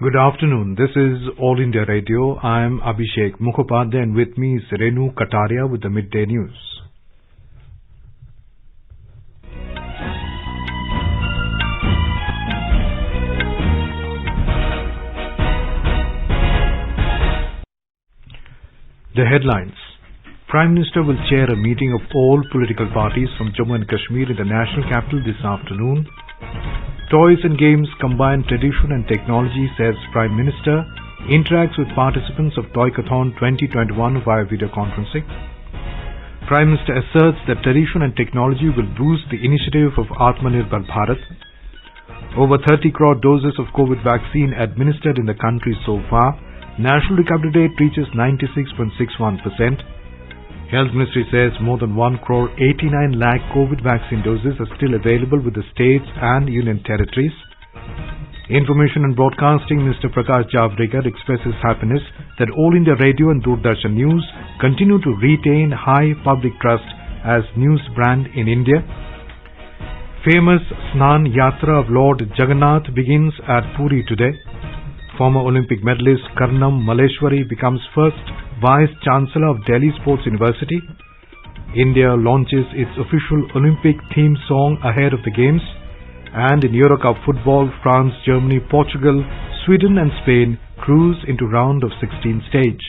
Good afternoon. This is All India Radio. I am Abhishek Mukhopadhyay and with me is Renu Kataria with the Midday News. The headlines. Prime Minister will chair a meeting of all political parties from Jammu and Kashmir in the national capital this afternoon. Toys and games combine tradition and technology, says Prime Minister. Interacts with participants of Toykathon 2021 via video conferencing. Prime Minister asserts that tradition and technology will boost the initiative of Atmanirbhar Bharat. Over 30 crore doses of COVID vaccine administered in the country so far. National recovery rate reaches 96.61%. Health Ministry says more than 1 crore 89 lakh COVID vaccine doses are still available with the states and union territories. Information and Broadcasting Minister Prakash Javadekar expresses happiness that All India Radio and Doordarshan News continue to retain high public trust as news brand in India. Famous Snan Yatra of Lord Jagannath begins at Puri today. Former Olympic medalist Karnam Malleshwari becomes first Vice-Chancellor of Delhi Sports University. India launches its official Olympic theme song ahead of the Games. And in Eurocup football, France, Germany, Portugal, Sweden and Spain cruise into round of 16 stage.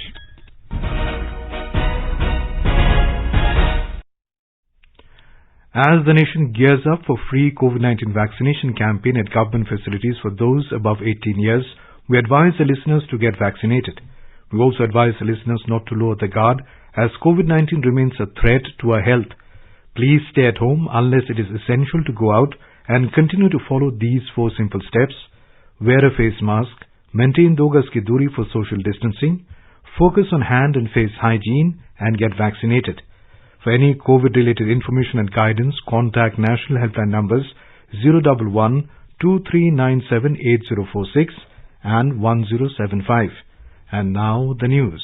As the nation gears up for free COVID-19 vaccination campaign at government facilities for those above 18 years, we advise the listeners to get vaccinated. We also advise the listeners not to lower the guard as COVID-19 remains a threat to our health. Please stay at home unless it is essential to go out and continue to follow these 4 simple steps. Wear a face mask, maintain 2 gaz ki duri for social distancing, focus on hand and face hygiene and get vaccinated. For any COVID-related information and guidance, contact national helpline numbers 011 2397 8046 and 1075. And now the news.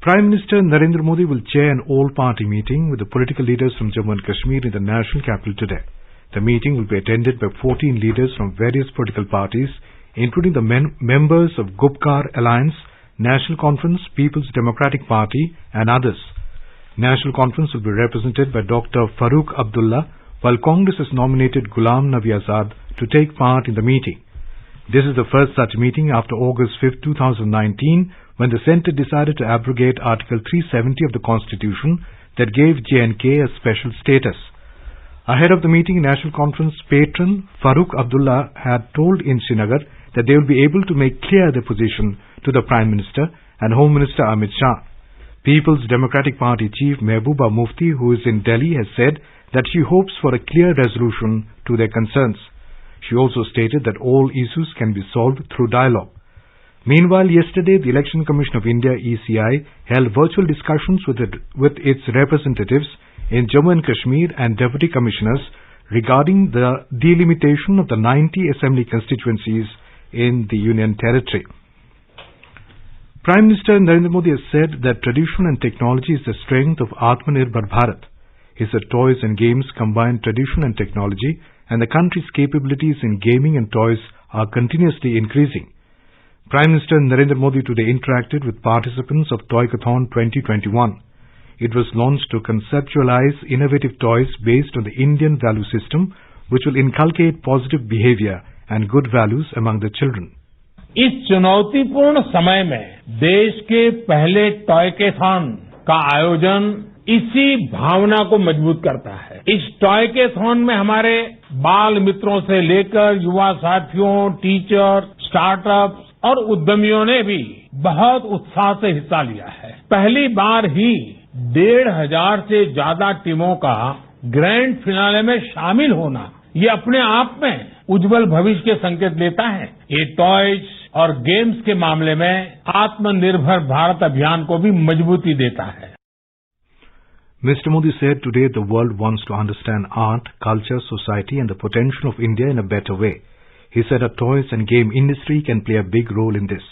Prime Minister Narendra Modi will chair an all-party meeting with the political leaders from Jammu and Kashmir in the national capital today. The meeting will be attended by 14 leaders from various political parties, including the members of Gupkar Alliance, National Conference, People's Democratic Party and others. National Conference will be represented by Dr. Farooq Abdullah, while Congress has nominated Ghulam Nabi Azad to take part in the meeting. This is the first such meeting after August 5, 2019, when the Centre decided to abrogate Article 370 of the Constitution that gave J&K a special status. Ahead of the meeting, National Conference patron Farooq Abdullah had told in Srinagar that they will be able to make clear their position to the Prime Minister and Home Minister Amit Shah. People's Democratic Party Chief Mehbooba Mufti, who is in Delhi, has said that she hopes for a clear resolution to their concerns. She also stated that all issues can be solved through dialogue. Meanwhile, yesterday, the Election Commission of India, ECI, held virtual discussions with its representatives in Jammu and Kashmir and Deputy Commissioners regarding the delimitation of the 90 Assembly constituencies in the Union Territory. Prime Minister Narendra Modi has said that tradition and technology is the strength of Atmanirbhar Bharat. He said toys and games combine tradition and technology, and the country's capabilities in gaming and toys are continuously increasing. Prime Minister Narendra Modi today interacted with participants of Toykathon 2021. It was launched to conceptualize innovative toys based on the Indian value system, which will inculcate positive behavior and good values among the children. इस चुनौतीपूर्ण समय में देश के पहले Toycathon का आयोजन इसी भावना को मजबूत करता है। इस टॉयकेथॉन में हमारे बाल मित्रों से लेकर युवा साथियों, टीचर, स्टार्टअप्स और उद्यमियों ने भी बहुत उत्साह से हिस्सा लिया है। पहली बार ही 1,500 से ज्यादा टीमों का ग्रैंड फिनाले में शामिल होना, ये अपने आप में उज्जवल भविष्य के संकेत देता है। ये टॉयज और गेम्स के मामले में आत्मनिर्भर भारत अभियान को भी मजबूती देता है। Mr. Modi said today the world wants to understand art, culture, society and the potential of India in a better way. He said a toys and game industry can play a big role in this.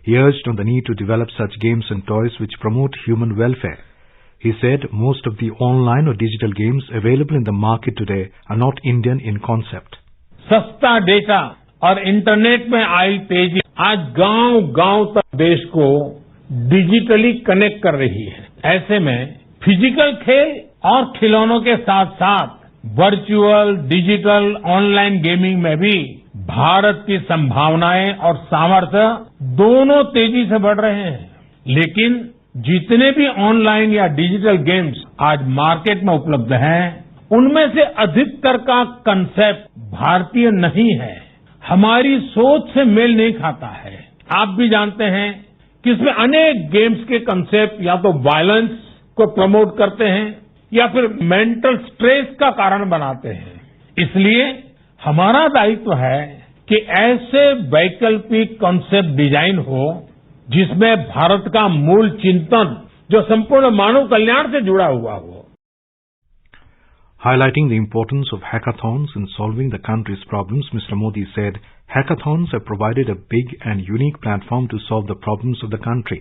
He urged on the need to develop such games and toys which promote human welfare. He said most of the online or digital games available in the market today are not Indian in concept. सस्ता data और internet में आई तेजी आज गांव-गांव तक देश को digitally connect कर रही है। ऐसे में फिजिकल खेल और खिलौनों के साथ-साथ वर्चुअल, डिजिटल, ऑनलाइन गेमिंग में भी भारत की संभावनाएं और सामर्थ्य दोनों तेजी से बढ़ रहे हैं। लेकिन जितने भी ऑनलाइन या डिजिटल गेम्स आज मार्केट में उपलब्ध हैं, उनमें से अधिकतर का कंसेप्ट भारतीय नहीं है, हमारी सोच से मेल नहीं खाता है। आप भी जानते हैं कि इसमें अनेक गेम्स के कंसेप्ट या तो वायलेंस को प्रमोट करते हैं या फिर मेंटल स्ट्रेस का कारण बनाते हैं। इसलिए हमारा दायित्व है कि ऐसे वैकल्पिक कॉन्सेप्ट डिजाइन हो जिसमें भारत का मूल चिंतन जो संपूर्ण मानव कल्याण से जुड़ा हुआ हो। Highlighting the importance of hackathons in solving the country's problems, Mr. Modi said, hackathons have provided a big and unique platform to solve the problems of the country.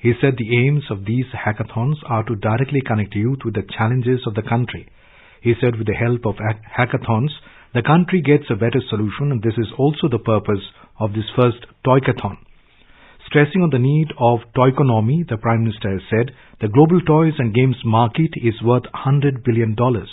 He said the aims of these hackathons are to directly connect youth with the challenges of the country. He said with the help of hackathons, the country gets a better solution, and this is also the purpose of this first Toykathon. Stressing on the need of toyconomy, the Prime Minister said the global toys and games market is worth $100 billion.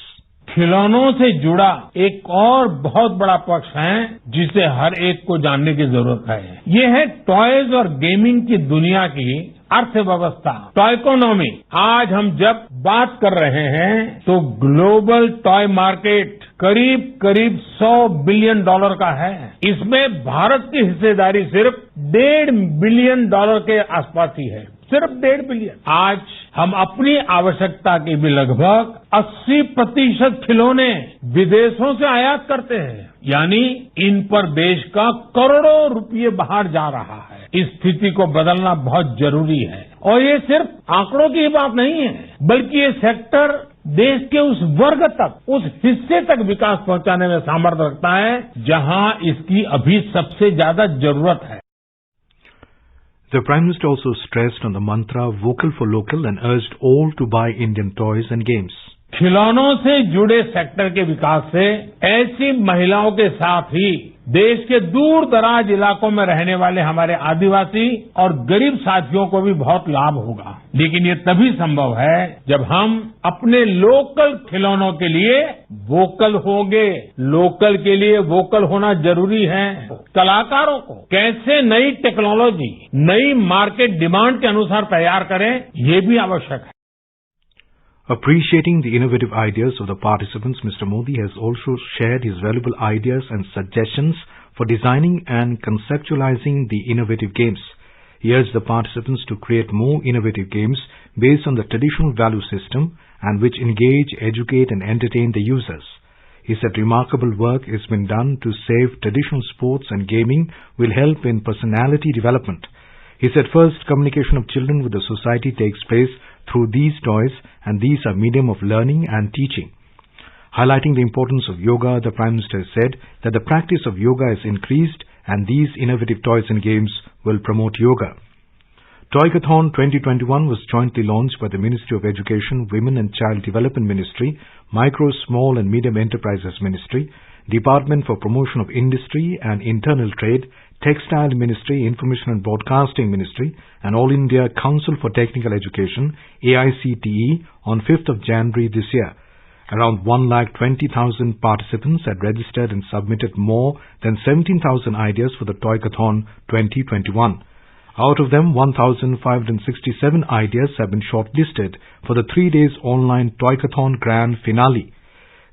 खिलौनों से जुड़ा एक और बहुत बड़ा पक्ष है जिसे हर एक को जानने की जरूरत है। ये है टॉयज और गेमिंग की दुनिया की अर्थव्यवस्था, टॉयकोनॉमी। आज हम जब बात कर रहे हैं तो ग्लोबल टॉय मार्केट करीब $100 बिलियन का है। इसमें भारत की हिस्सेदारी सिर्फ $1.5 बिलियन के आसपास ही है, सिर्फ $1.5 बिलियन। आज हम अपनी आवश्यकता के भी लगभग 80% खिलौने विदेशों से आयात करते हैं, यानी इन पर देश का करोड़ों रुपये बाहर जा रहा है। इस स्थिति को बदलना बहुत जरूरी है और ये सिर्फ आंकड़ों की बात नहीं है, बल्कि ये सेक्टर देश के उस वर्ग तक, उस हिस्से तक विकास पहुंचाने में सामर्थ्य रखता है जहां इसकी अभी सबसे ज्यादा जरूरत है। The Prime Minister also stressed on the mantra vocal for local and urged all to buy Indian toys and games. खिलौनों से जुड़े सेक्टर के विकास से ऐसी महिलाओं के साथ ही देश के दूर दराज इलाकों में रहने वाले हमारे आदिवासी और गरीब साथियों को भी बहुत लाभ होगा। लेकिन ये तभी संभव है जब हम अपने लोकल खिलौनों के लिए वोकल होंगे। लोकल के लिए वोकल होना जरूरी है। कलाकारों को कैसे नई टेक्नोलॉजी, नई मार्केट डिमांड के अनुसार तैयार करें, ये भी आवश्यक है। Appreciating the innovative ideas of the participants, Mr. Modi has also shared his valuable ideas and suggestions for designing and conceptualizing the innovative games. He urged the participants to create more innovative games based on the traditional value system and which engage, educate and entertain the users. He said remarkable work has been done to save traditional sports, and gaming will help in personality development. He said first communication of children with the society takes place through these toys, and these are medium of learning and teaching. Highlighting the importance of yoga, the Prime Minister said that the practice of yoga is increased and these innovative toys and games will promote yoga. Toykathon 2021 was jointly launched by the Ministry of Education, Women and Child Development Ministry, Micro, Small and Medium Enterprises Ministry, Department for Promotion of Industry and Internal Trade, Textile Ministry, Information and Broadcasting Ministry and All India Council for Technical Education, AICTE, on 5th of January this year. Around 1,20,000 participants had registered and submitted more than 17,000 ideas for the Toykathon 2021. Out of them, 1,567 ideas have been shortlisted for the 3 days online Toykathon Grand Finale.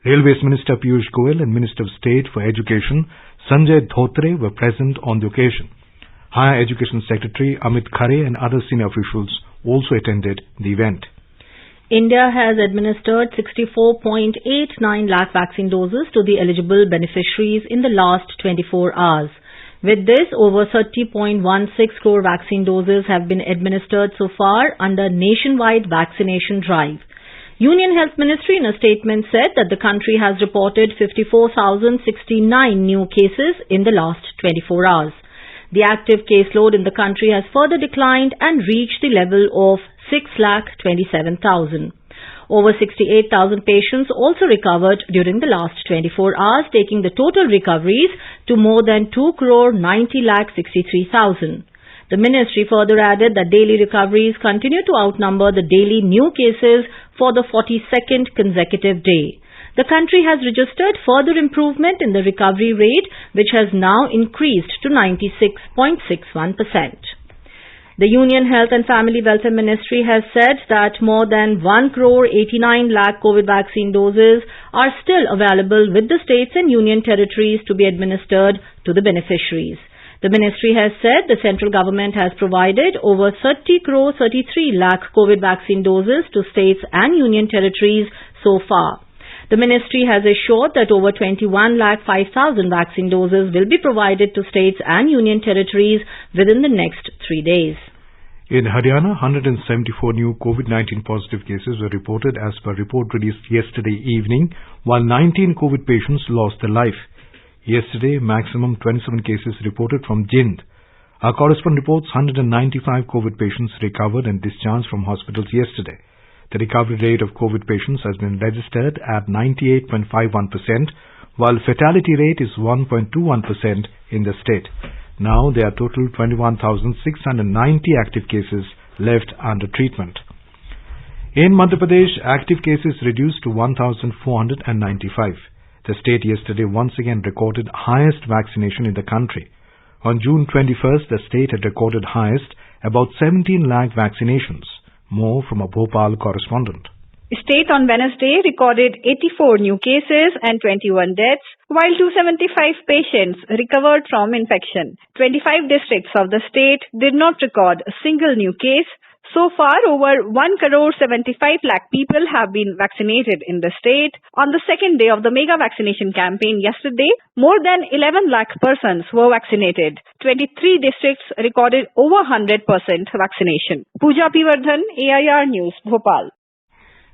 Railways Minister Piyush Goyal and Minister of State for Education Sanjay Dhotre were present on the occasion. Higher Education Secretary Amit Khare and other senior officials also attended the event. India has administered 64.89 lakh vaccine doses to the eligible beneficiaries in the last 24 hours. With this, over 30.16 crore vaccine doses have been administered so far under nationwide vaccination drive. Union Health Ministry in a statement said that the country has reported 54,069 new cases in the last 24 hours. The active caseload in the country has further declined and reached the level of 6,27,000. Over 68,000 patients also recovered during the last 24 hours, taking the total recoveries to more than 2,90,63,000. The ministry further added that daily recoveries continue to outnumber the daily new cases for the 42nd consecutive day. The country has registered further improvement in the recovery rate, which has now increased to 96.61%. The Union Health and Family Welfare Ministry has said that more than 1,89 lakh COVID vaccine doses are still available with the states and union territories to be administered to the beneficiaries. The ministry has said the central government has provided over 30,33 lakh COVID vaccine doses to states and union territories so far. The ministry has assured that over 21,05,000 vaccine doses will be provided to states and union territories within the next 3 days. In Haryana, 174 new COVID-19 positive cases were reported as per report released yesterday evening, while 19 COVID patients lost their life. Yesterday, maximum 27 cases reported from Jind. Our correspondent reports 195 COVID patients recovered and discharged from hospitals yesterday. The recovery rate of COVID patients has been registered at 98.51%, while fatality rate is 1.21% in the state. Now there are total 21,690 active cases left under treatment. In Madhya Pradesh, active cases reduced to 1,495. The state yesterday once again recorded highest vaccination in the country. On June 21st, the state had recorded highest, about 17 lakh vaccinations. More from a Bhopal correspondent. State on Wednesday recorded 84 new cases and 21 deaths, while 275 patients recovered from infection. 25 districts of the state did not record a single new case. So far, over 1,75 lakh people have been vaccinated in the state. On the second day of the mega vaccination campaign yesterday, more than 11 lakh persons were vaccinated. 23 districts recorded over 100% vaccination. Pooja Pivardhan, AIR News, Bhopal.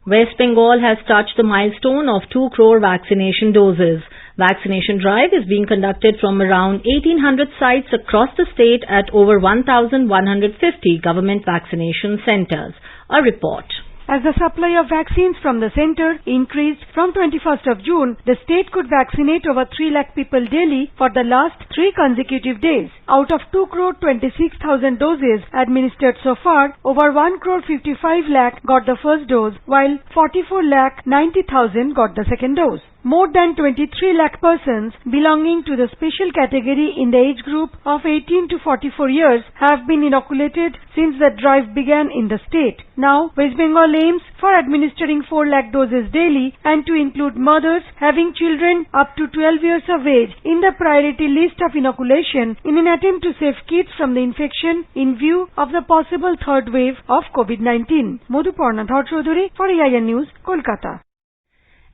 West Bengal has touched the milestone of 2 crore vaccination doses. Vaccination drive is being conducted from around 1,800 sites across the state at over 1,150 government vaccination centers. A report. As the supply of vaccines from the center increased from 21st of June, the state could vaccinate over 3 lakh people daily for the last 3 consecutive days. Out of 2,26,000 doses administered so far, over 1,55 lakh got the first dose, while 44,90,000 got the second dose. More than 23 lakh persons belonging to the special category in the age group of 18 to 44 years have been inoculated since the drive began in the state. Now, West Bengal aims for administering 4 lakh doses daily and to include mothers having children up to 12 years of age in the priority list of inoculation in an attempt to save kids from the infection in view of the possible third wave of COVID-19. Madhuparna Chaudhary for AIR News, Kolkata.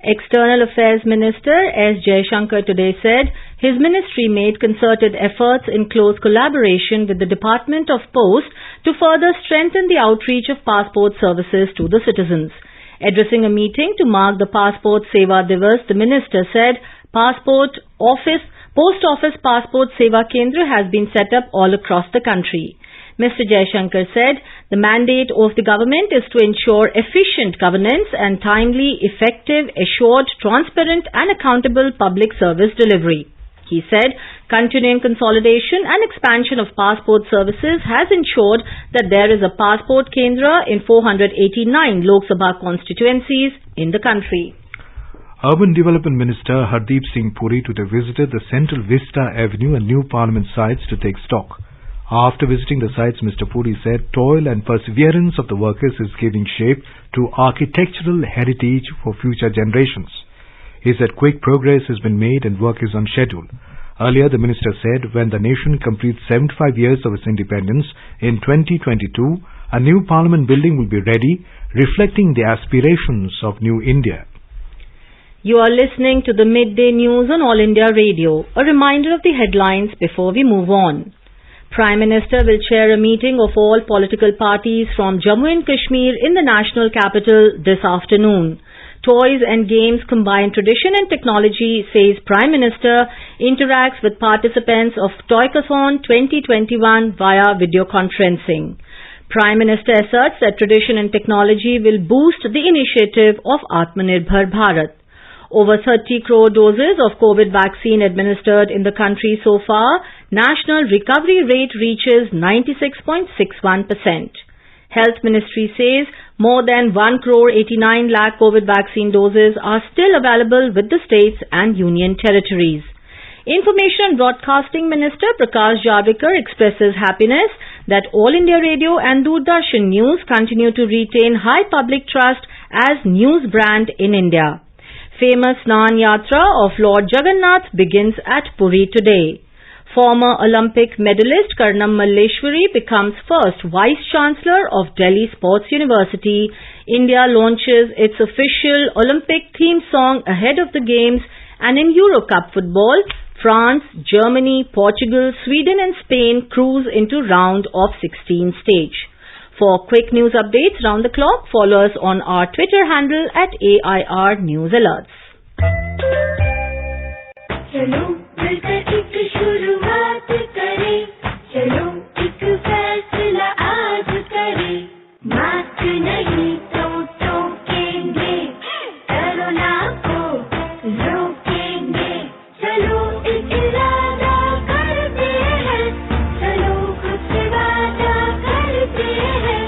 External Affairs Minister S. Jaishankar today said his ministry made concerted efforts in close collaboration with the Department of Post to further strengthen the outreach of passport services to the citizens. Addressing a meeting to mark the Passport Seva Divas, the minister said Post Office Passport Seva Kendra has been set up all across the country. Mr. Jaishankar said the mandate of the government is to ensure efficient governance and timely, effective, assured, transparent and accountable public service delivery. He said continuing consolidation and expansion of passport services has ensured that there is a passport kendra in 489 Lok Sabha constituencies in the country. Urban Development Minister Hardeep Singh Puri today visited the Central Vista Avenue and new Parliament sites to take stock. After visiting the sites, Mr. Puri said toil and perseverance of the workers is giving shape to architectural heritage for future generations. He said quick progress has been made and work is on schedule. Earlier, the minister said when the nation completes 75 years of its independence in 2022, a new parliament building will be ready, reflecting the aspirations of New India. You are listening to the Midday News on All India Radio. A reminder of the headlines before we move on. Prime Minister will chair a meeting of all political parties from Jammu and Kashmir in the national capital this afternoon. Toys and games combine tradition and technology, says Prime Minister, interacts with participants of Toycathon 2021 via video conferencing. Prime Minister asserts that tradition and technology will boost the initiative of Atmanirbhar Bharat. Over 30 crore doses of COVID vaccine administered in the country so far. National recovery rate reaches 96.61%. Health Ministry says more than 1 crore 89 lakh COVID vaccine doses are still available with the states and union territories. Information and Broadcasting Minister Prakash Javadekar expresses happiness that All India Radio and Doordarshan News continue to retain high public trust as news brand in India. Famous Snan Yatra of Lord Jagannath begins at Puri today. Former Olympic medalist Karnam Malleshwari becomes first Vice-Chancellor of Delhi Sports University. India launches its official Olympic theme song ahead of the Games, and in Euro Cup football, France, Germany, Portugal, Sweden and Spain cruise into round of 16 stage. For quick news updates round the clock, follow us on our Twitter handle at AIR News Alerts. चलो मिलकर एक शुरुआत करें, चलो एक फैसला आज करें, मास्क नहीं तो टोकेंगे, कोरोना को रोकेंगे, चलो एक इरादा करते हैं, चलो खुद से वादा करते हैं,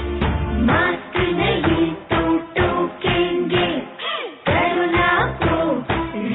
मास्क नहीं तो टोकेंगे, कोरोना को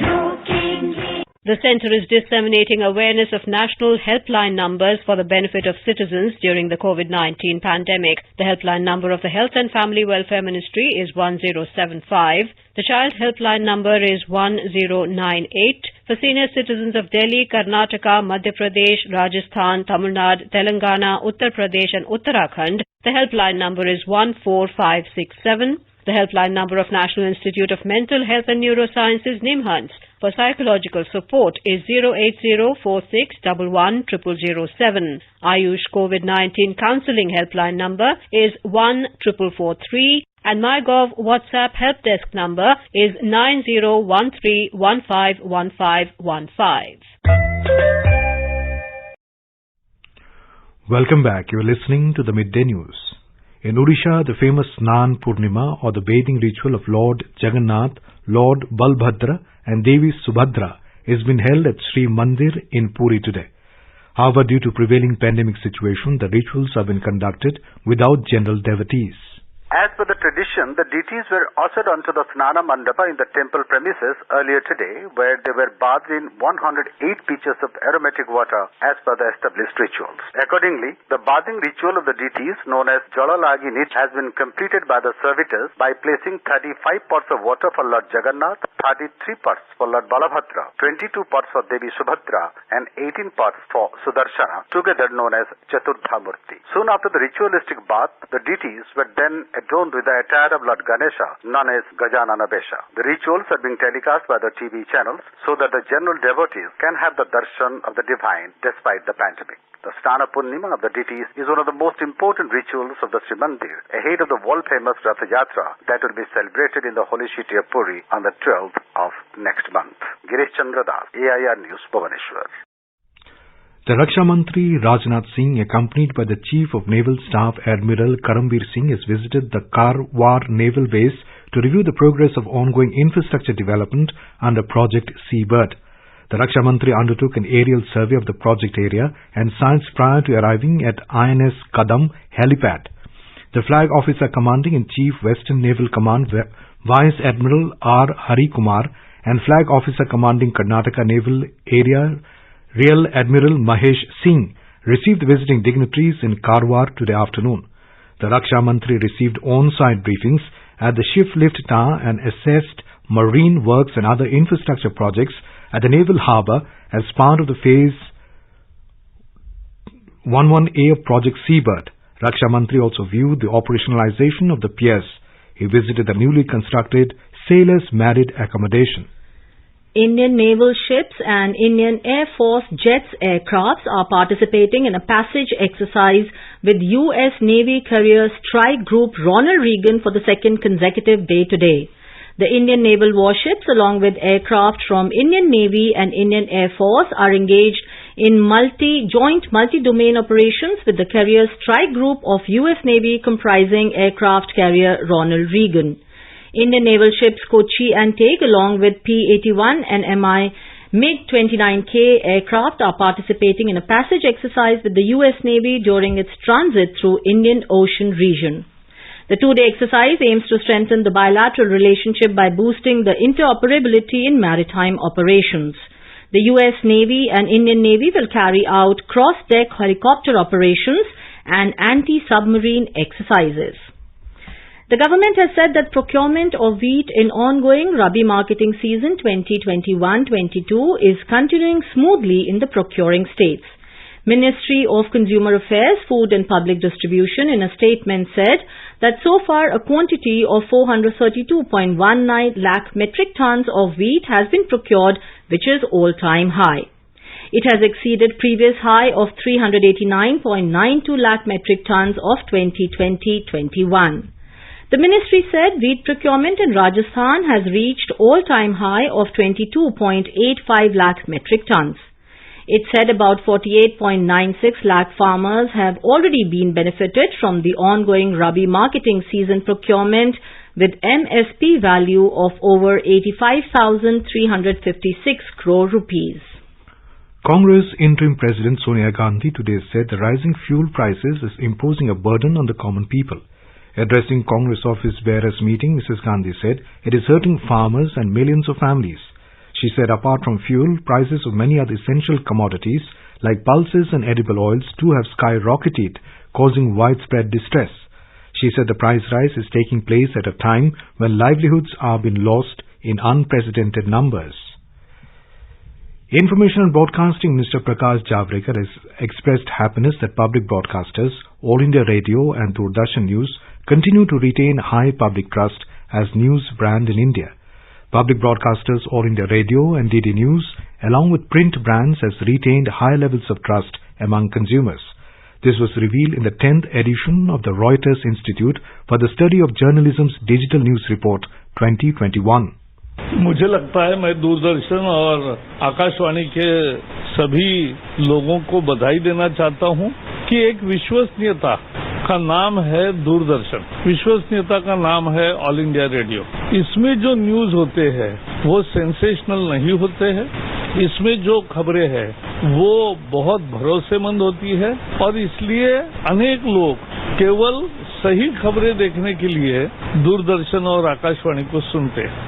रोकेंगे. The centre is disseminating awareness of national helpline numbers for the benefit of citizens during the COVID-19 pandemic. The helpline number of the Health and Family Welfare Ministry is 1075. The child helpline number is 1098. For senior citizens of Delhi, Karnataka, Madhya Pradesh, Rajasthan, Tamil Nadu, Telangana, Uttar Pradesh and Uttarakhand, the helpline number is 14567. The helpline number of National Institute of Mental Health and Neurosciences, NIMHANS, for psychological support is 08046110007. Ayush COVID-19 counselling helpline number is 14443 and MyGov WhatsApp help desk number is 9013151515. Welcome back. You are listening to the Midday News. In Odisha, the famous Snan Purnima, or the bathing ritual of Lord Jagannath, Lord Balbhadra and Devi Subhadra is been held at Sri Mandir in Puri today. However, due to prevailing pandemic situation, the rituals have been conducted without general devotees. As per the tradition, the deities were ushered onto the Snana Mandapa in the temple premises earlier today, where they were bathed in 108 pitchers of aromatic water as per the established rituals. Accordingly, the bathing ritual of the deities, known as Jalalagini, has been completed by the servitors by placing 35 pots of water for Lord Jagannath, 33 pots for Lord Balabhadra, 22 pots for Devi Subhadra, and 18 pots for Sudarshana, together known as Chaturdha Murti. Soon after the ritualistic bath, the deities were then adorned with the attire of Lord Ganesha, known as Gajanana Besha. The rituals are being telecast by the TV channels so that the general devotees can have the darshan of the divine despite the pandemic. The Snana Purnima of the deities is one of the most important rituals of the Sri Mandir ahead of the world-famous Ratha Yatra that will be celebrated in the holy city of Puri on the 12th of next month. Girish Chandra Das, AIR News, Bhubaneswar. The Raksha Mantri Rajnath Singh, accompanied by the Chief of Naval Staff Admiral Karambir Singh, has visited the Karwar Naval Base to review the progress of ongoing infrastructure development under Project Seabird. The Raksha Mantri undertook an aerial survey of the project area and sites prior to arriving at INS Kadam helipad. The Flag Officer Commanding in Chief Western Naval Command Vice Admiral R. Hari Kumar and Flag Officer Commanding Karnataka Naval Area Rear Admiral Mahesh Singh received the visiting dignitaries in Karwar today afternoon. The Raksha Mantri received on-site briefings at the ship lift tower and assessed marine works and other infrastructure projects at the naval harbour as part of the phase 11A of Project Seabird. Raksha Mantri also viewed the operationalization of the piers. He visited the newly constructed Sailors Married Accommodation. Indian naval ships and Indian Air Force jets aircrafts are participating in a passage exercise with U.S. Navy carrier strike group Ronald Reagan for the second consecutive day today. The Indian naval warships along with aircraft from Indian Navy and Indian Air Force are engaged in joint multi-domain operations with the carrier strike group of U.S. Navy comprising aircraft carrier Ronald Reagan. Indian naval ships Kochi and Teg along with P-81 and Mi MiG-29K aircraft are participating in a passage exercise with the U.S. Navy during its transit through Indian Ocean region. The two-day exercise aims to strengthen the bilateral relationship by boosting the interoperability in maritime operations. The U.S. Navy and Indian Navy will carry out cross-deck helicopter operations and anti-submarine exercises. The government has said that procurement of wheat in ongoing Rabi marketing season 2021-22 is continuing smoothly in the procuring states. Ministry of Consumer Affairs, Food and Public Distribution in a statement said that so far a quantity of 432.19 lakh metric tons of wheat has been procured, which is all-time high. It has exceeded previous high of 389.92 lakh metric tons of 2020-21. The ministry said wheat procurement in Rajasthan has reached all-time high of 22.85 lakh metric tons. It said about 48.96 lakh farmers have already been benefited from the ongoing Rabi marketing season procurement with MSP value of over 85,356 crore rupees. Congress interim President Sonia Gandhi today said the rising fuel prices is imposing a burden on the common people. Addressing Congress office bearers meeting, Mrs. Gandhi said it is hurting farmers and millions of families. She said apart from fuel, prices of many other essential commodities like pulses and edible oils too have skyrocketed, causing widespread distress. She said the price rise is taking place at a time when livelihoods are being lost in unprecedented numbers. Information and Broadcasting Minister Prakash Javadekar has expressed happiness that public broadcasters, All India Radio and Doordarshan News continue to retain high public trust as news brand in India. Public broadcasters All India Radio and DD News, along with print brands, has retained high levels of trust among consumers. This was revealed in the 10th edition of the Reuters Institute for the Study of Journalism's Digital News Report 2021. मुझे लगता है मैं दूरदर्शन और आकाशवाणी के सभी लोगों को बधाई देना चाहता हूं कि एक विश्वसनीयता का नाम है दूरदर्शन, विश्वसनीयता का नाम है ऑल इंडिया रेडियो। इसमें जो न्यूज होते हैं वो सेंसेशनल नहीं होते हैं, इसमें जो खबरें हैं वो बहुत भरोसेमंद होती है और इसलिए अनेक लोग केवल सही खबरें देखने के लिए दूरदर्शन और आकाशवाणी को सुनते हैं।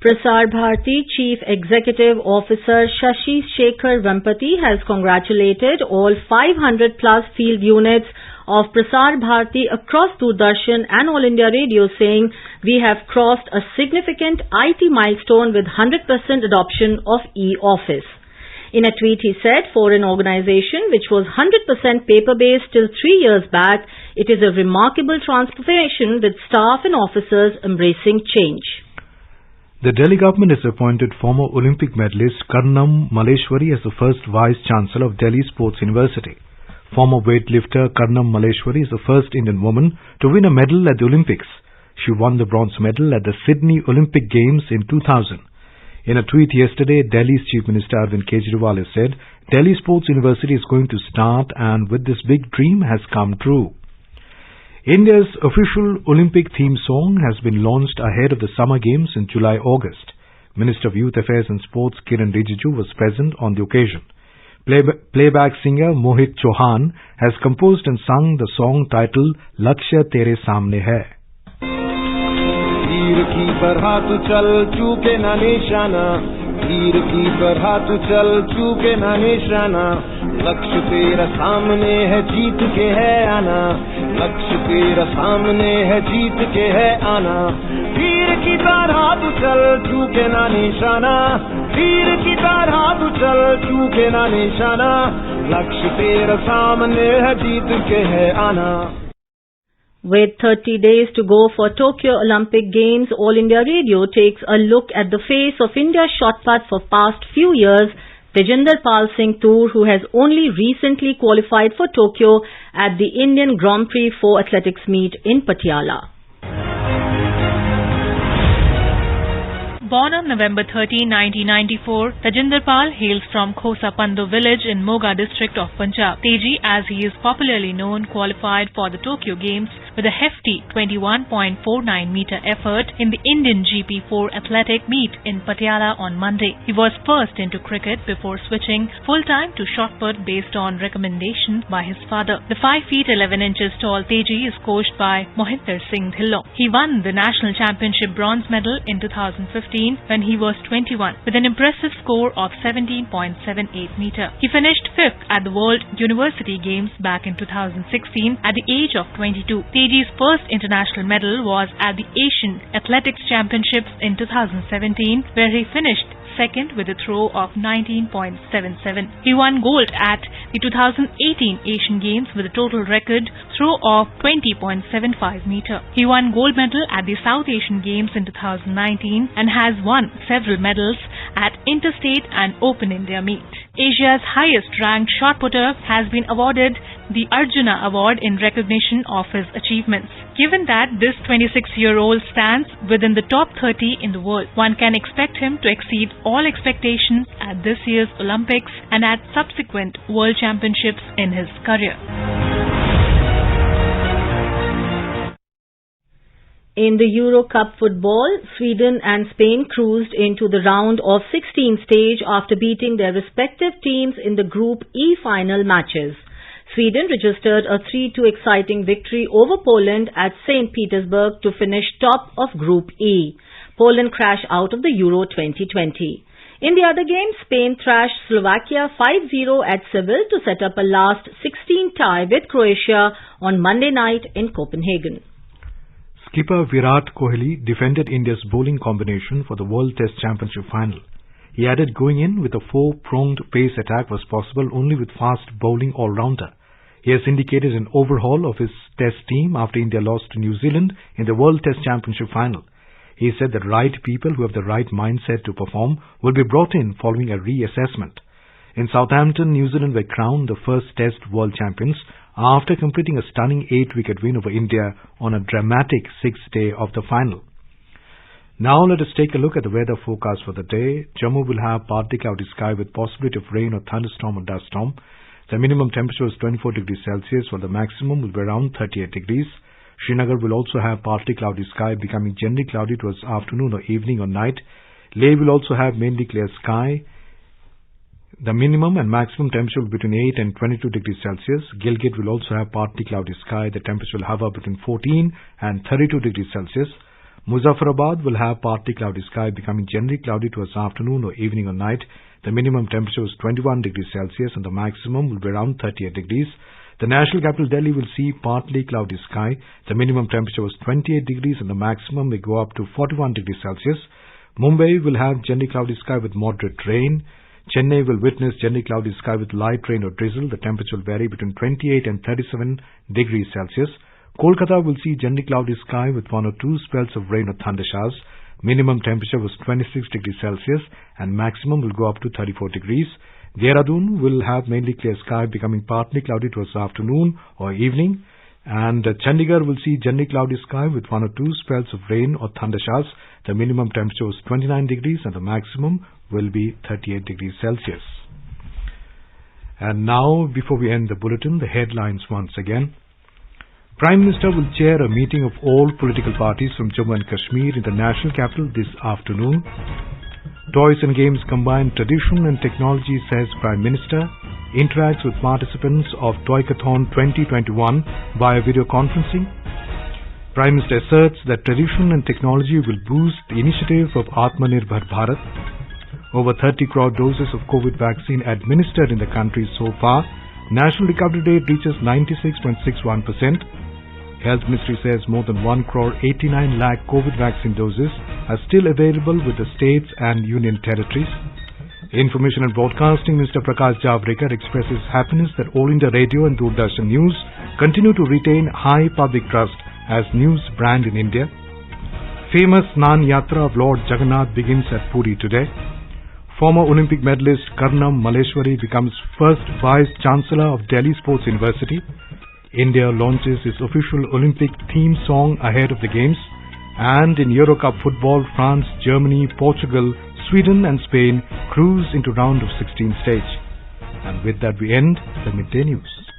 Prasar Bharati Chief Executive Officer Shashi Shekhar Vempati has congratulated all 500 plus field units of Prasar Bharati across Doordarshan and All India Radio, saying we have crossed a significant IT milestone with 100% adoption of e-office. In a tweet he said, for an organization which was 100% paper-based till 3 years back, it is a remarkable transformation with staff and officers embracing change. The Delhi government has appointed former Olympic medalist Karnam Malleshwari as the first Vice-Chancellor of Delhi Sports University. Former weightlifter Karnam Malleshwari is the first Indian woman to win a medal at the Olympics. She won the bronze medal at the Sydney Olympic Games in 2000. In a tweet yesterday, Delhi's Chief Minister Arvind Kejriwal has said Delhi Sports University is going to start and with this big dream has come true. India's official Olympic theme song has been launched ahead of the Summer Games in July-August. Minister of Youth Affairs and Sports Kiran Rijiju was present on the occasion. Playback singer Mohit Chauhan has composed and sung the song titled Lakshya Tere Samne Hai. तीर की तरह तू चल चूके ना निशाना, तीर की तरह तू चल चूके ना निशाना, लक्ष्य तेरा सामने है जीत के है आना, लक्ष्य तेरा सामने है जीत के है आना, तीर की तरह तू चल चूके ना निशाना, तीर की तरह तू चल चूके ना निशाना, लक्ष्य तेरा सामने है जीत के है आना. With 30 days to go for Tokyo Olympic Games, All India Radio takes a look at the face of India's shot put for past few years, Tejinder Pal Singh Toor, who has only recently qualified for Tokyo at the Indian Grand Prix 4 athletics meet in Patiala. Born on November 13, 1994, Tajinder Pal hails from Khosa Pando village in Moga district of Punjab. Teji, as he is popularly known, qualified for the Tokyo Games with a hefty 21.49-meter effort in the Indian GP4 athletic meet in Patiala on Monday. He was first into cricket before switching full-time to shot put based on recommendation by his father. The 5 feet 11 inches tall Teji is coached by Mohinder Singh Dhillon. He won the national championship bronze medal in 2015 when he was 21 with an impressive score of 17.78 meter. He finished 5th at the World University Games back in 2016 at the age of 22. Teji's first international medal was at the Asian Athletics Championships in 2017 where he finished second with a throw of 19.77. He won gold at the 2018 Asian Games with a total record throw of 20.75 meter. He won gold medal at the South Asian Games in 2019 and has won several medals at Interstate and Open India meet. Asia's highest ranked shot putter has been awarded the Arjuna Award in recognition of his achievements. Given that this 26-year-old stands within the top 30 in the world, one can expect him to exceed all expectations at this year's Olympics and at subsequent World Championships in his career. In the Euro Cup football, Sweden and Spain cruised into the round of 16 stage after beating their respective teams in the Group E final matches. Sweden registered a 3-2 exciting victory over Poland at St. Petersburg to finish top of Group E. Poland crashed out of the Euro 2020. In the other game, Spain thrashed Slovakia 5-0 at Seville to set up a last 16 tie with Croatia on Monday night in Copenhagen. Skipper Virat Kohli defended India's bowling combination for the World Test Championship final. He added going in with a 4-pronged pace attack was possible only with fast bowling all-rounder. He has indicated an overhaul of his Test team after India lost to New Zealand in the World Test Championship final. He said the right people who have the right mindset to perform will be brought in following a reassessment. In Southampton, New Zealand were crowned the first Test World Champions after completing a stunning 8-wicket win over India on a dramatic 6th day of the final. Now let us take a look at the weather forecast for the day. Jammu will have partly cloudy sky with possibility of rain or thunderstorm or dust storm. The minimum temperature is 24 degrees Celsius while the maximum will be around 38 degrees. Srinagar will also have partly cloudy sky becoming generally cloudy towards afternoon or evening or night. Leh will also have mainly clear sky. The minimum and maximum temperature will be between 8 and 22 degrees Celsius. Gilgit will also have partly cloudy sky. The temperature will hover between 14 and 32 degrees Celsius. Muzaffarabad will have partly cloudy sky becoming generally cloudy towards afternoon or evening or night. The minimum temperature is 21 degrees Celsius and the maximum will be around 38 degrees. The national capital Delhi will see partly cloudy sky. The minimum temperature was 28 degrees and the maximum may go up to 41 degrees Celsius. Mumbai will have generally cloudy sky with moderate rain. Chennai will witness generally cloudy sky with light rain or drizzle. The temperature will vary between 28 and 37 degrees Celsius. Kolkata will see generally cloudy sky with 1 or 2 spells of rain or thunder showers. Minimum temperature was 26 degrees Celsius and maximum will go up to 34 degrees. Dehradun will have mainly clear sky becoming partly cloudy towards afternoon or evening. And Chandigarh will see generally cloudy sky with 1 or 2 spells of rain or thunder showers. The minimum temperature was 29 degrees and the maximum will be 38 degrees Celsius. And now, before we end the bulletin, the headlines once again. Prime Minister will chair a meeting of all political parties from Jammu and Kashmir in the national capital this afternoon. Toys and games combine tradition and technology, says Prime Minister. Interacts with participants of Toykathon 2021 via video conferencing. Prime Minister asserts that tradition and technology will boost the initiative of Atmanirbhar Bharat. Over 30 crore doses of COVID vaccine administered in the country so far. National recovery rate reaches 96.61%. Health Ministry says more than 1 crore 89 lakh COVID vaccine doses are still available with the states and union territories. Information and Broadcasting Minister Prakash Javadekar expresses happiness that All India Radio and Doordarshan News continue to retain high public trust as news brand in India. Famous Snan Yatra of Lord Jagannath begins at Puri today. Former Olympic medalist Karnam Malleshwari becomes first Vice Chancellor of Delhi Sports University. India launches its official Olympic theme song ahead of the Games. And in Euro Cup football, France, Germany, Portugal, Sweden and Spain cruise into round of 16 stage. And with that we end the Midday News.